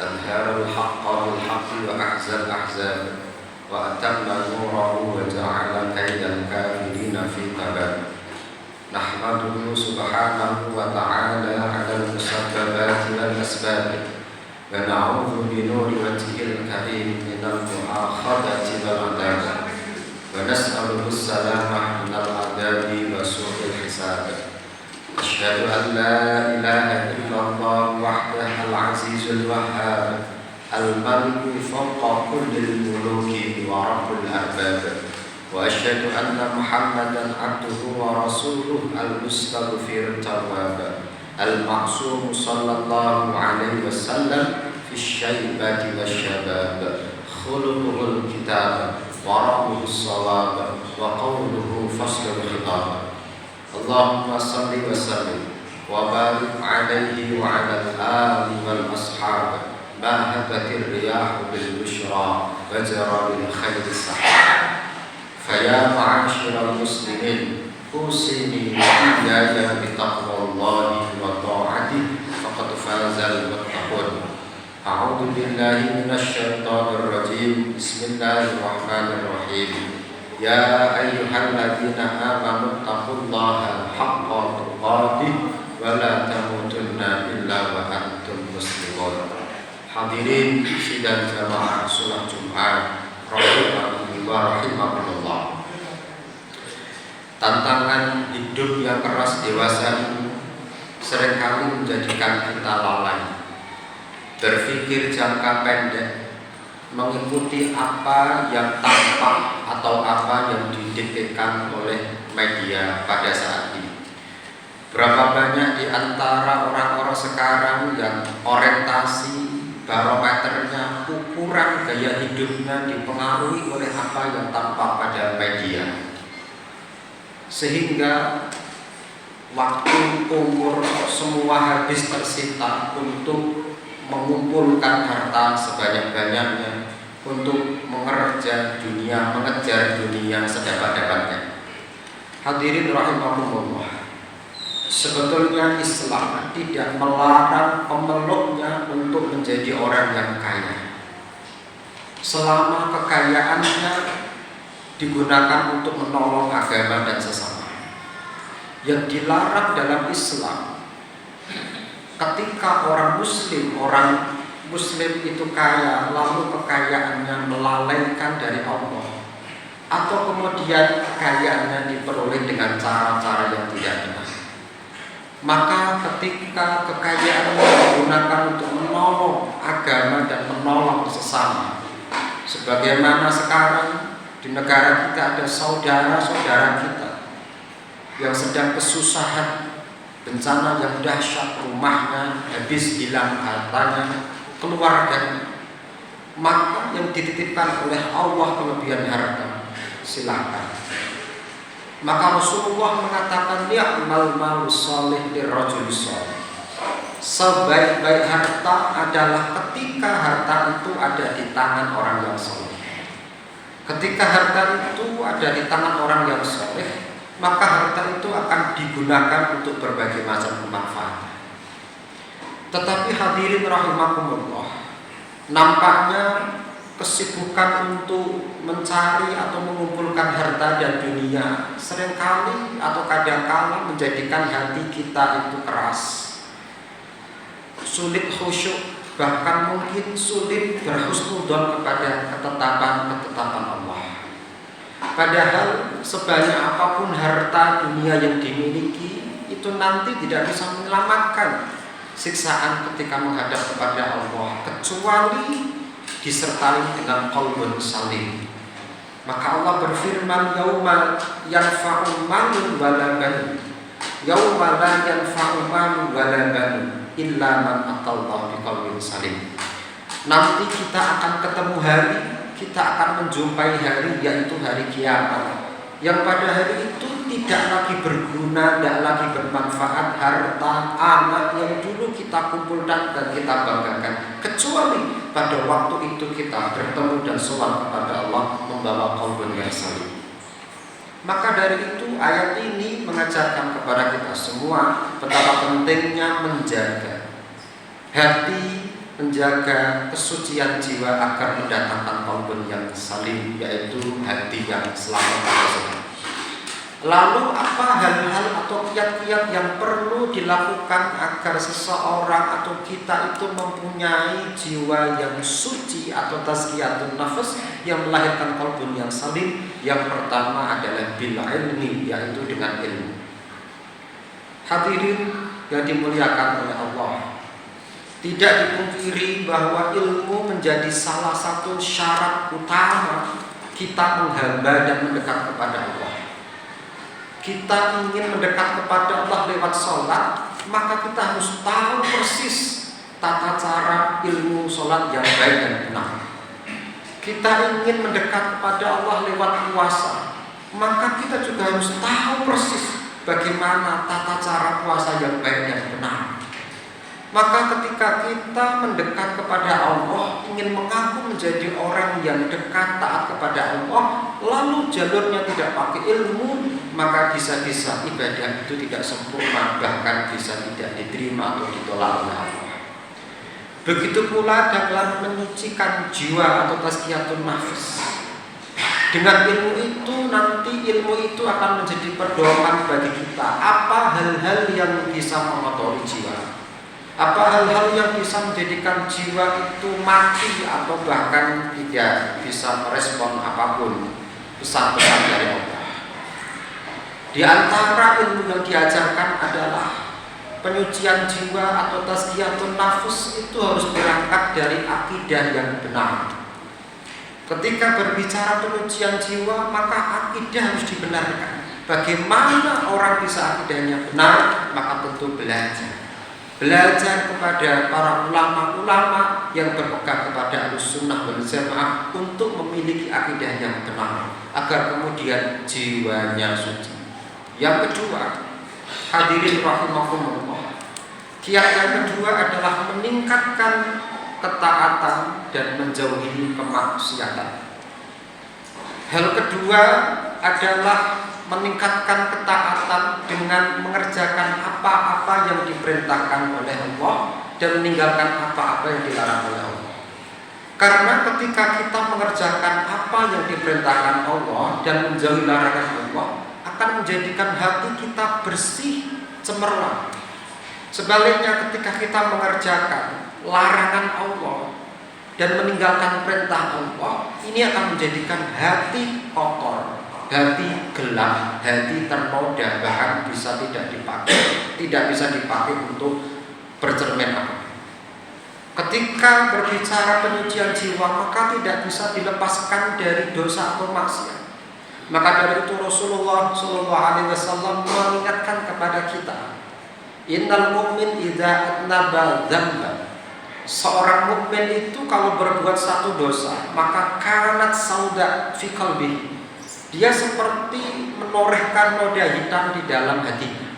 أظهر الحق بالحق وأعزى الأحزاب وأتم نوره وجعل كيد الكافرين في تباب. نحمده سبحانه وتعالى على المسببات والأسباب، ونعوذ بنور وجهه الكريم من المؤاخذة والعذاب، ونسأله السلامة من العذاب وسوء الحساب. أشهد أن لا إله إلا الله وحده العزيز الوهاب، الملك فوق كل الملوك ورب الأرباب. وأشهد أن محمدا عبده ورسوله المستغفر التواب، المعصوم صلى الله عليه وسلم في الشيبة والشباب. خلقه الكتاب ورأيه الصواب، وقوله فصل الخطاب. اللهم صل وسلم وبارك عليه وعلى الآل والأصحاب، ما هبت الرياح بالبشرى وجرى بالخير السحاب. فيا معاشر المسلمين، أوصيني وإياي بتقوى الله وطاعته، فقد فاز المتقون. أعوذ بالله من الشيطان الرجيم. بسم الله الرحمن الرحيم. يا أيها الذين آمنوا اتقوا الله حق تقاته ولا تموتن إلا وأنتم مسلمون. Hadirin sidang jamaah salat Jumat rahimahullah wa rahimakumullah. Tantangan hidup yang keras dewasa ini seringkali menjadikan kita lalai, berpikir jangka pendek, mengikuti apa yang tampak atau apa yang didiktekan oleh media pada saat ini. Berapa banyak di antara orang-orang sekarang yang orientasi barometernya, ukuran gaya hidupnya dipengaruhi oleh apa yang tampak pada media, sehingga waktu, umur semua habis tersita untuk mengumpulkan harta sebanyak-banyaknya, untuk mengejar dunia sedapat-dapatnya. Hadirin rahimakumullah, sebetulnya Islam tidak melarang pemeluknya untuk menjadi orang yang kaya, selama kekayaannya digunakan untuk menolong agama dan sesama. Yang dilarang dalam Islam, ketika orang muslim itu kaya, lalu kekayaannya melalaikan dari Allah, atau kemudian kekayaannya diperoleh dengan cara-cara yang tidak benar. Maka ketika kekayaannya digunakan untuk menolong agama dan menolong sesama, sebagaimana sekarang di negara kita ada saudara-saudara kita yang sedang kesusahan, bencana yang dahsyat, rumahnya habis, hilang hartanya, keluarganya, maka yang dititipkan oleh Allah kelebihan harta, silakan. Maka Rasulullah mengatakan, ni'mal malu sholih lirrajul sholih. Sebaik-baik harta adalah ketika harta itu ada di tangan orang yang soleh. Ketika harta itu ada di tangan orang yang soleh, maka harta itu akan digunakan untuk berbagai macam kemanfaatan. Tetapi hadirin rahimakumullah, nampaknya kesibukan untuk mencari atau mengumpulkan harta dan dunia seringkali atau kadang-kala menjadikan hati kita itu keras, sulit khusyuk, bahkan mungkin sulit berhusnudzon kepada ketetapan Allah. Padahal sebanyak apapun harta dunia yang dimiliki, itu nanti tidak bisa menyelamatkan siksaan ketika menghadap kepada Allah, kecuali disertai dengan qalbun salim. Maka Allah berfirman, yauma yanfa'u malun wala banun, yauma la yanfa'u malun wala banun illa man atallaha biqalbin salim. Nanti kita akan ketemu hari, kita akan menjumpai hari, yaitu hari kiamat, yang pada hari itu tidak lagi berguna, tidak lagi bermanfaat harta, anak yang dulu kita kumpulkan dan kita banggakan, kecuali pada waktu itu kita bertemu dan sholat kepada Allah membawa qalbun yang salim. Maka dari itu ayat ini mengajarkan kepada kita semua betapa pentingnya menjaga hati menjaga kesucian jiwa agar mendatangkan qalbun yang salim, yaitu hati yang selamat. Lalu apa hal-hal atau kiat-kiat yang perlu dilakukan agar seseorang atau kita itu mempunyai jiwa yang suci atau tazkiyatun nafas yang melahirkan qalbun yang salim? Yang pertama adalah bil ilmi, yaitu dengan ilmu. Hadirin yang dimuliakan oleh Allah, tidak dipungkiri bahwa ilmu menjadi salah satu syarat utama kita menghamba dan mendekat kepada Allah. Kita ingin mendekat kepada Allah lewat sholat, maka kita harus tahu persis tata cara ilmu sholat yang baik dan benar. Kita ingin mendekat kepada Allah lewat puasa, maka kita juga harus tahu persis bagaimana tata cara puasa yang baik dan benar. Maka ketika kita mendekat kepada Allah, ingin mengaku menjadi orang yang dekat taat kepada Allah, lalu jalurnya tidak pakai ilmu, maka bisa-bisa ibadah itu tidak sempurna, bahkan bisa tidak diterima atau ditolak oleh Allah. Begitu pula dalam menyucikan jiwa atau tazkiyatun nafs. Dengan ilmu itu, nanti ilmu itu akan menjadi pedoman bagi kita. Apa hal-hal yang bisa mengotori jiwa? Apa hal-hal yang bisa menjadikan jiwa itu mati atau bahkan tidak bisa merespon apapun pesan-pesan dari Allah? Di antara ilmu yang diajarkan adalah penyucian jiwa atau tazkiyatun nafs itu harus berangkat dari akidah yang benar. Ketika berbicara penyucian jiwa, maka akidah harus dibenarkan. Bagaimana orang bisa akidahnya benar? Maka tentu belajar kepada para ulama-ulama yang berpegang kepada Ahlussunnah wal Jamaah untuk memiliki akidah yang benar agar kemudian jiwanya suci. Yang kedua, hadirin rahimakumullah, kiat yang kedua adalah meningkatkan ketaatan dan menjauhi kemaksiatan. Hal kedua adalah meningkatkan ketaatan dengan mengerjakan apa-apa yang diperintahkan oleh Allah dan meninggalkan apa-apa yang dilarang oleh Allah. Karena ketika kita mengerjakan apa yang diperintahkan Allah dan menjauhi larangan Allah, akan menjadikan hati kita bersih, cemerlang. Sebaliknya, ketika kita mengerjakan larangan Allah dan meninggalkan perintah Allah, ini akan menjadikan hati kotor, hati gelap, hati ternoda, bahkan bisa tidak bisa dipakai untuk bercermin apa. Ketika berbicara penyucian jiwa, maka tidak bisa dilepaskan dari dosa atau maksiat. Maka dari itu Rasulullah SAW mengingatkan kepada kita, innal mu'min idza atnaba dzamba. Seorang mukmin itu kalau berbuat satu dosa, maka kanat sauda fi qalbihi. Dia seperti menorehkan noda hitam di dalam hatinya.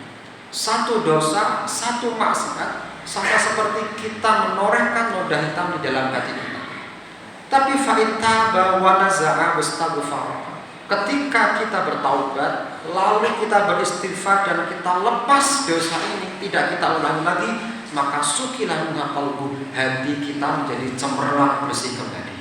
Satu dosa, satu maksiat, sama seperti kita menorehkan noda hitam di dalam hati kita. Tapi fa'in taba wa naza'a wastaghfar. Ketika kita bertaubat, lalu kita beristighfar dan kita lepas dosa ini, tidak kita ulangi lagi, maka sukilah qalbu, hati kita menjadi cemerlang, bersih kembali.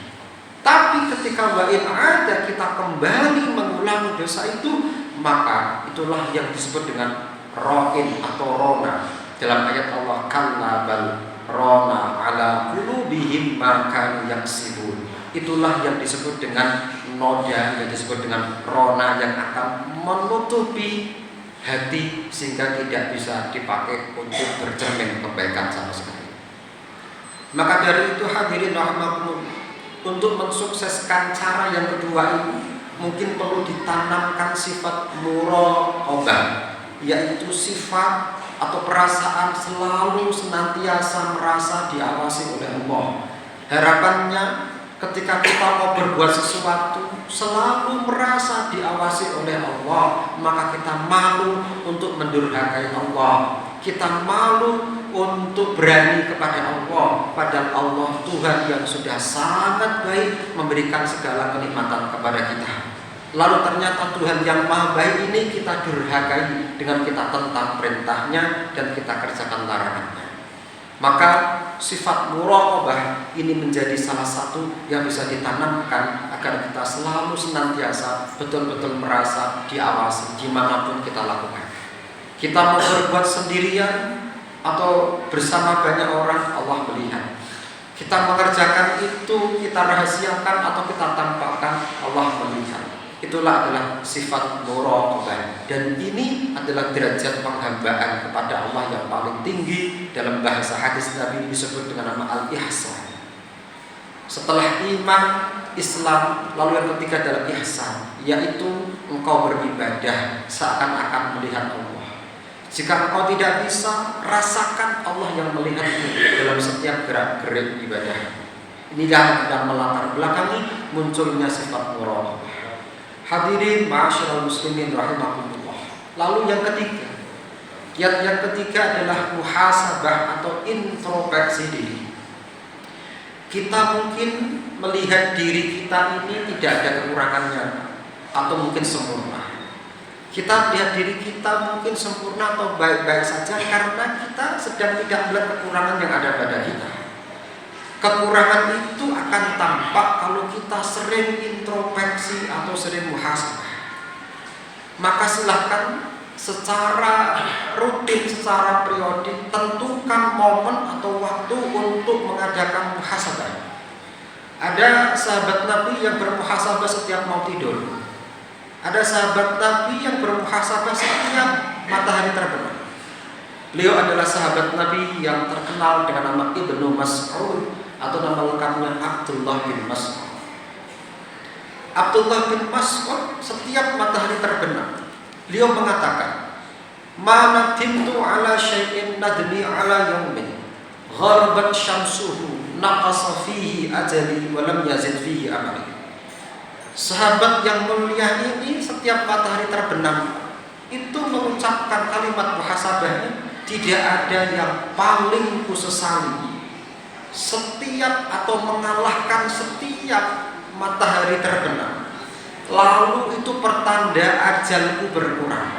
Tapi ketika wa'in ada kita kembali mengulangi dosa itu, maka itulah yang disebut dengan ro'in atau rona. Dalam ayat Allah, kalla bal rona ala qulubihim ma kanu yaksibun. Itulah yang disebut dengan noda, yang disebut dengan rona, yang akan menutupi hati sehingga tidak bisa dipakai untuk bercermin kebaikan sama sekali. Maka dari itu hadirin rahimakumullah, untuk mensukseskan cara yang kedua ini mungkin perlu ditanamkan sifat muraqabah, yaitu sifat atau perasaan selalu senantiasa merasa diawasi oleh Allah. Harapannya ketika kita mau berbuat sesuatu selalu merasa diawasi oleh Allah, maka kita malu untuk mendurhakai Allah. Kita malu untuk berani kepada Allah, padahal Allah Tuhan yang sudah sangat baik memberikan segala kenikmatan kepada kita. Lalu ternyata Tuhan yang maha baik ini kita durhakai dengan kita tentang perintahnya dan kita kerjakan larangannya. Maka sifat muraqabah ini menjadi salah satu yang bisa ditanamkan agar kita selalu senantiasa betul-betul merasa diawasi dimanapun kita lakukan. Kita mau berbuat sendirian atau bersama banyak orang, Allah melihat. Kita mengerjakan itu, kita rahasiakan atau kita tampakkan, Allah melihat. Itulah adalah sifat muraqabah, dan ini adalah derajat penghambaan kepada Allah yang paling tinggi. Dalam bahasa hadis Nabi disebut dengan nama al-ihsan. Setelah iman, Islam, lalu yang ketiga adalah ihsan, yaitu engkau beribadah seakan-akan melihat Allah. Jika engkau tidak bisa, rasakan Allah yang melihatmu dalam setiap gerak-gerik ibadah. Inilah yang melatar belakangi munculnya sifat muraqabah. Hadirin ma'asyiral muslimin rahimakumullah. Lalu yang ketiga, yang ketiga adalah muhasabah atau introspeksi diri. Kita mungkin melihat diri kita ini tidak ada kekurangannya atau mungkin sempurna. Kita lihat diri kita mungkin sempurna atau baik-baik saja karena kita sedang tidak melihat kekurangan yang ada pada kita. Kekurangan itu akan tampak kalau kita sering introspeksi atau sering muhasabah. Maka silahkan secara rutin, secara periodik tentukan momen atau waktu untuk mengadakan muhasabah. Ada sahabat Nabi yang bermuhasabah setiap mau tidur. Ada sahabat Nabi yang bermuhasabah setiap matahari terbenam. Beliau adalah sahabat Nabi yang terkenal dengan nama Ibnu Mas'ud atau nama lengkapnya Abdullah bin Mas'ud. Abdullah bin Mas'ud setiap matahari terbenam, beliau mengatakan, "Ma nadimtu ala syai'in nadmi ala yaumin gharabat syamsuhu naqasa fihi ajali wa lam yazid fihi amali." Sahabat yang mulia ini setiap matahari terbenam itu mengucapkan kalimat muhasabahnya, tidak ada yang paling kusesali setiap atau mengalahkan setiap matahari terbenam, lalu itu pertanda ajalku berkurang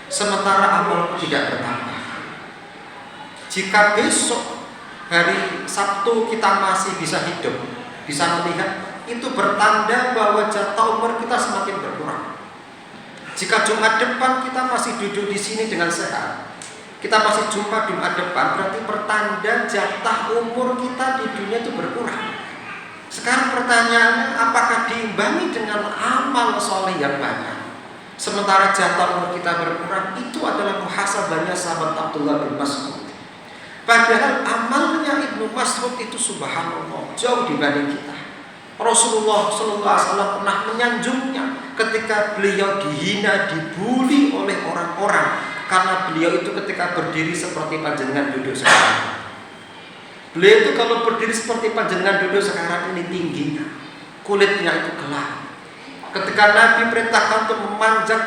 sementara amalku tidak bertambah. Jika besok hari Sabtu kita masih bisa hidup, bisa melihat, itu bertanda bahwa jatah umur kita semakin berkurang. Jika Jumat depan kita masih duduk di sini dengan sehat, kita masih jumpa Jumat depan, berarti pertanda jatah umur kita di dunia itu berkurang. Sekarang pertanyaannya, apakah diimbangi dengan amal soleh yang banyak sementara jatah umur kita berkurang? Itu adalah muhasabahnya sahabat Abdullah bin Mas'ud. Padahal amalnya Ibnu Mas'ud itu subhanallah jauh dibanding kita. Rasulullah SAW pernah menyanjungnya ketika beliau dihina, dibuli oleh orang-orang karena beliau itu ketika berdiri seperti panjenengan duduk sekarang. Beliau itu kalau berdiri seperti panjenengan duduk sekarang ini tingginya, kulitnya itu gelap. Ketika Nabi perintahkan untuk memanjat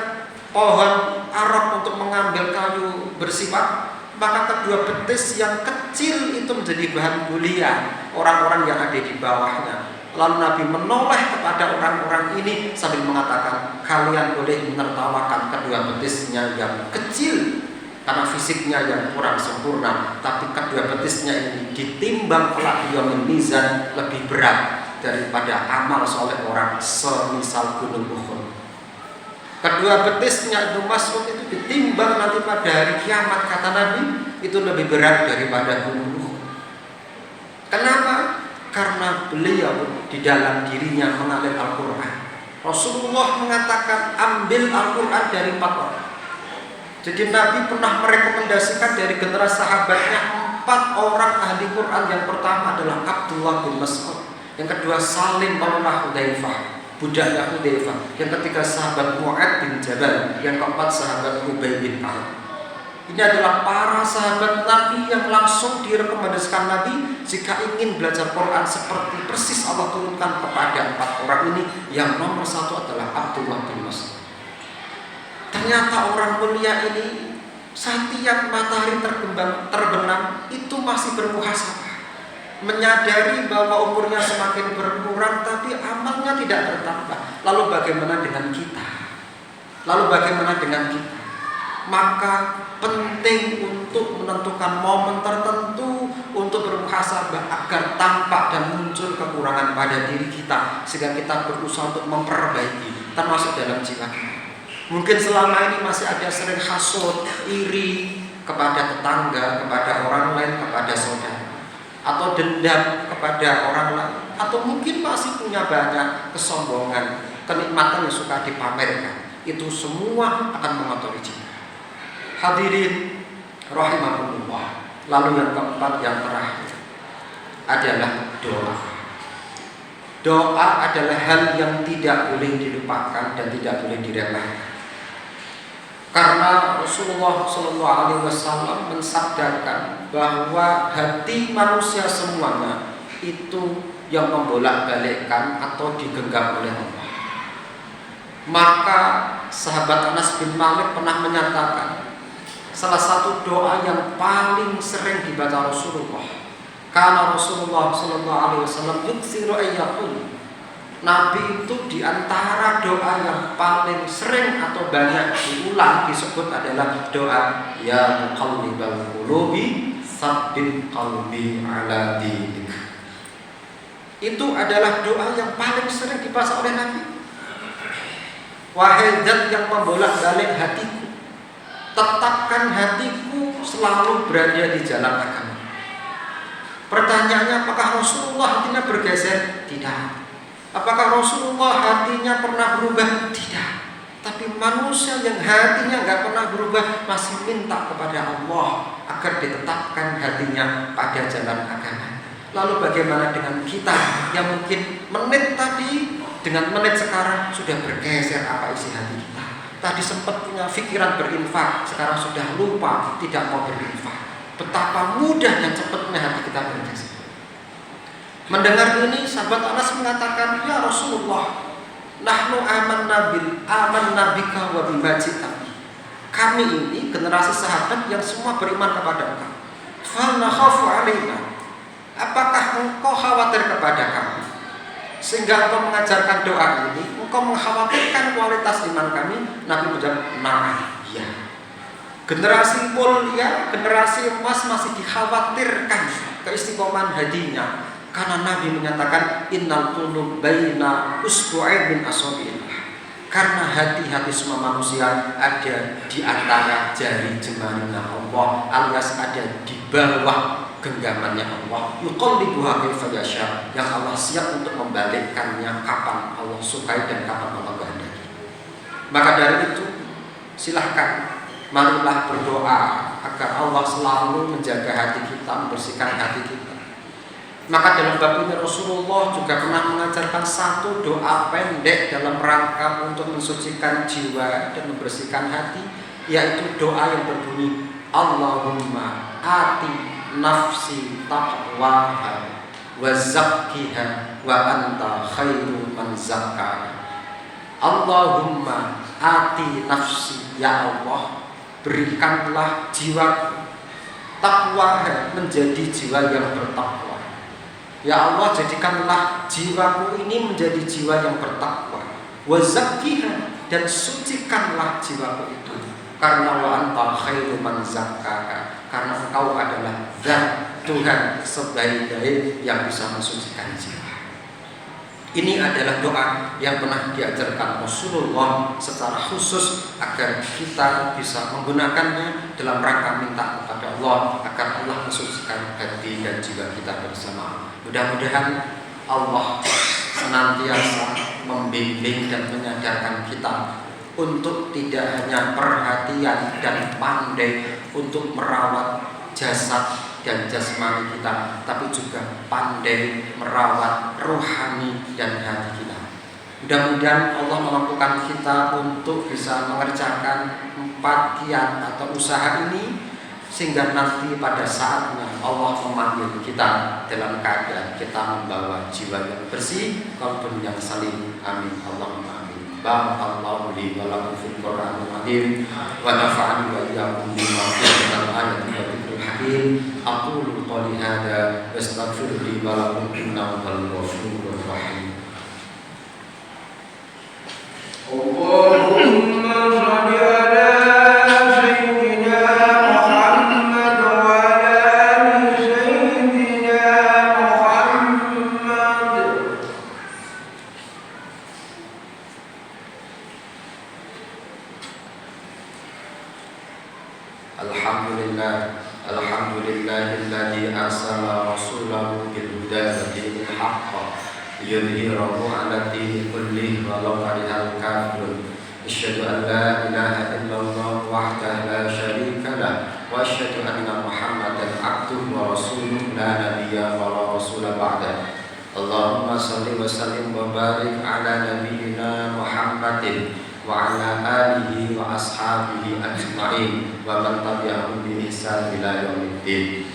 pohon arok untuk mengambil kayu bersifat, maka kedua betis yang kecil itu menjadi bahan bulian orang-orang yang ada di bawahnya. Lalu Nabi menoleh kepada orang-orang ini sambil mengatakan, kalian boleh menertawakan kedua betisnya yang kecil karena fisiknya yang kurang sempurna, tapi kedua betisnya ini ditimbang kelak yaumil mizan lebih berat daripada amal soleh orang semisal gunung Uhud. Kedua betisnya Ibnu Mas'ud itu ditimbang nanti pada hari kiamat, kata Nabi, itu lebih berat daripada gunung Uhud. Kenapa? Karena beliau di dalam dirinya mengalir Al-Quran. Rasulullah mengatakan ambil Al-Quran dari 4 orang. Jadi Nabi pernah merekomendasikan dari generasi sahabatnya 4 orang ahli Quran. Yang pertama adalah Abdullah bin Mas'ud, yang kedua Salim maula Hudzaifah, budaknya Hudzaifah, yang ketiga sahabat Mu'ad bin Jabal, yang keempat sahabat Ubay bin Ka'ab. Ini adalah para sahabat Nabi yang langsung direkomendasikan Nabi jika ingin belajar Quran seperti persis Allah turunkan kepada 4 orang ini. Yang nomor 1 adalah Abdullah bin Mas'ud. Ternyata orang mulia ini setiap matahari terbenam itu masih bermuhasabah, menyadari bahwa umurnya semakin berkurang tapi amalnya tidak bertambah. Lalu bagaimana dengan kita? Maka penting untuk menentukan momen tertentu untuk bermuhasabah agar tampak dan muncul kekurangan pada diri kita, sehingga kita berusaha untuk memperbaiki, termasuk dalam jiwa kita. Mungkin selama ini masih ada sering hasud, iri kepada tetangga, kepada orang lain, kepada saudara, atau dendam kepada orang lain, atau mungkin masih punya banyak kesombongan, kenikmatan yang suka dipamerkan. Itu semua akan mengotori jiwa. Hadirin rahimakumullah. Lalu yang keempat, yang terakhir adalah doa. Doa adalah hal yang tidak boleh dilupakan dan tidak boleh diremehkan. Karena Rasulullah SAW mensabdakan bahwa hati manusia semuanya itu yang membolak-balikkan atau digenggam oleh Allah. Maka sahabat Anas bin Malik pernah menyatakan, salah satu doa yang paling sering dibaca Rasulullah, karena Rasulullah SAW yuksiru ayyakul, Nabi itu diantara doa yang paling sering atau banyak diulang disebut adalah doa ya muqallibal qulubi tsabbit qalbi ala dinik. Itu adalah doa yang paling sering dibaca oleh Nabi. Wahai zat yang membolak-balik hatiku, tetapkan hatiku selalu berada di jalan agama. Pertanyaannya, apakah Rasulullah hatinya bergeser? Tidak. Apakah Rasulullah hatinya pernah berubah? Tidak. Tapi manusia yang hatinya nggak pernah berubah masih minta kepada Allah agar ditetapkan hatinya pada jalan agama. Lalu bagaimana dengan kita yang mungkin menit tadi dengan menit sekarang sudah bergeser apa isi hati kita? Tadi sempat punya pikiran berinfak, sekarang sudah lupa tidak mau berinfak. Betapa mudah dan cepatnya hati kita bergeser. Mendengar ini, sahabat Anas mengatakan, ya Rasulullah, nahnu amanna bika wa bima ji'ta. Kami ini generasi sahabat yang semua beriman kepada Engkau. Fa nakhafu alaina. Apakah engkau khawatir kepada kami? Sehingga engkau mengajarkan doa ini, engkau mengkhawatirkan kualitas iman kami? Nabi menjawab, na'am, ya. Generasi mulia, generasi emas masih dikhawatirkan keistiqomahan hatinya. Karena Nabi menyatakan innal qulub baina usbu'ain min asabi'illah. Karena hati-hati semua manusia ada di antara jari jemarinya Allah, alias ada di bawah genggamannya Allah. Yuqallibuha kaifa yasha, yang Allah siap untuk membalikkannya kapan Allah sukai dan kapan Allah kehendaki. Maka dari itu, silahkan marilah berdoa agar Allah selalu menjaga hati kita, membersihkan hati kita. Maka dalam bab ini Rasulullah juga pernah mengajarkan satu doa pendek dalam rangka untuk mensucikan jiwa dan membersihkan hati, yaitu doa yang berbunyi Allahumma ati nafsi taqwaha wa zakkiha wa anta khairu man zakkaha. Allahumma ati nafsi, ya Allah, berikanlah jiwaku taqwaha, menjadi jiwa yang bertakwa. Ya Allah, jadikanlah jiwaku ini menjadi jiwa yang bertakwa. Wa zakkiha, dan sucikanlah jiwaku itu. Karena wa anta khairu man zakkaha, karena Engkau adalah zat Tuhan sebaik-baik yang bisa mensucikan jiwa. Ini adalah doa yang pernah diajarkan Rasulullah secara khusus agar kita bisa menggunakannya dalam rangka minta kepada Allah agar Allah mensucikan hati dan jiwa kita bersama. Mudah-mudahan Allah senantiasa membimbing dan menyadarkan kita untuk tidak hanya perhatian dan pandai untuk merawat jasad dan jasmani kita, tapi juga pandai merawat rohani dan hati kita. Mudah-mudahan Allah memampukan kita untuk bisa mengerjakan 4 kiat atau usaha ini, sehingga nanti pada saatnya Allah memanggil kita dalam keadaan kita membawa jiwa yang bersih, qalbun yang salim. Amin. Allahumma amin. Barakallahu li wa lakum fil Qur'anil azim wa nafa'ani wa iyyakum bima fihi minal ayati wa dzikril hakim. Aqulu qouli hadza wa astaghfiru li wa lakum innahu huwal ghafurur rahim. Allahumma shalli ala sayyidina Muhammad wa ala ali sayyidina Alhamdulillahilladzi arsala rasulahu bil huda wa dinil haqq liyudhhirahu 'ala dini kullihi walau karihal kafirun. Asyhadu an la ilaha illallah wahdahu la syarika lah wa asyhadu anna Muhammadan 'abduhu wa rasuluhu la nabiyya wa la rasula ba'da. Allahumma shalli wa sallim wa barik 'ala nabiyyina Muhammadin wa 'ala alihi wa ashabihi ajma'in wa man tabi'ahum bi ihsan ila yaumiddin.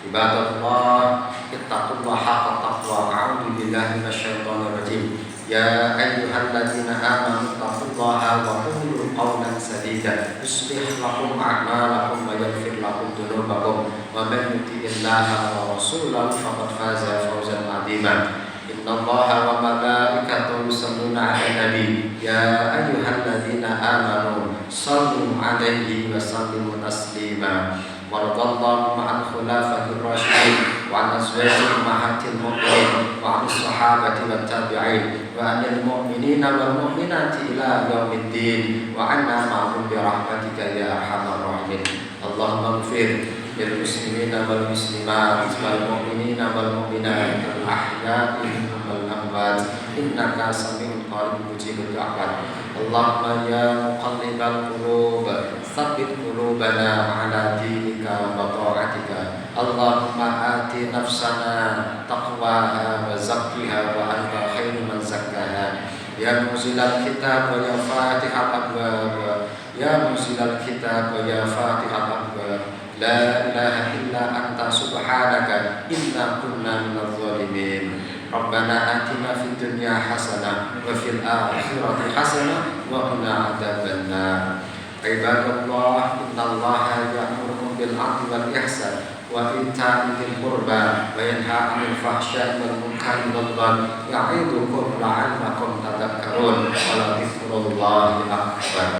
Ibadallah, ittaqullaha haqqa taqwa. A'udzu billahi minasyaitonir rajim. Ya ayyuhalladzina amanu taqullaha wa qulu qawlan sadida yuslih lakum a'malakum wa yaghfir lakum dhunubakum wa man yuti'illaha wa rasulahu faqad faza fawzan 'azima. Innallaha wa malaikatahu yusholluna 'alan nabi ya ayyuhalladzina amanu shallu 'alaihi wa sallimu taslima. Waradallahu ma'al khulafatir rasyidin wa 'an azwajil ummahatil mu'minin wa 'an sahabati wat tabi'in wa 'anil mu'minina wal mu'minati ila yaumiddin wa 'anna ma'hum bi rahmatika ya arhamar rahimin. Allahumma ighfir lil muslimina wal muslimat wal mu'minina wal mu'minat al ahya'i minhum wal amwat innaka sami'un qaribun mujibud da'wat. Allahumma ya muqallibal qulub tsabbit qulubana 'ala dinika wa ta'atika. Allahumma ati nafsana taqwaha wa zakkiha wa anta khairu man zakkaha. Ya muzilal kitab wa ya fatihal abwab, ya muzilal kitab wa ya fatihal abwab, la ilaha illa anta subhanaka inna kunna minadh dhalimin. Rabbana atina fid dunya hasanah wa fil akhirati hasanah wa qina adzabannar. Ibadallah, innallaha ya'muru bil 'adli wal ihsan wa ita'i dzil qurba wa yanha 'anil fahsya'i wal munkari wal baghi ya'idukum la'allakum tadhakkarun. Wa la dzikrullahi akbar.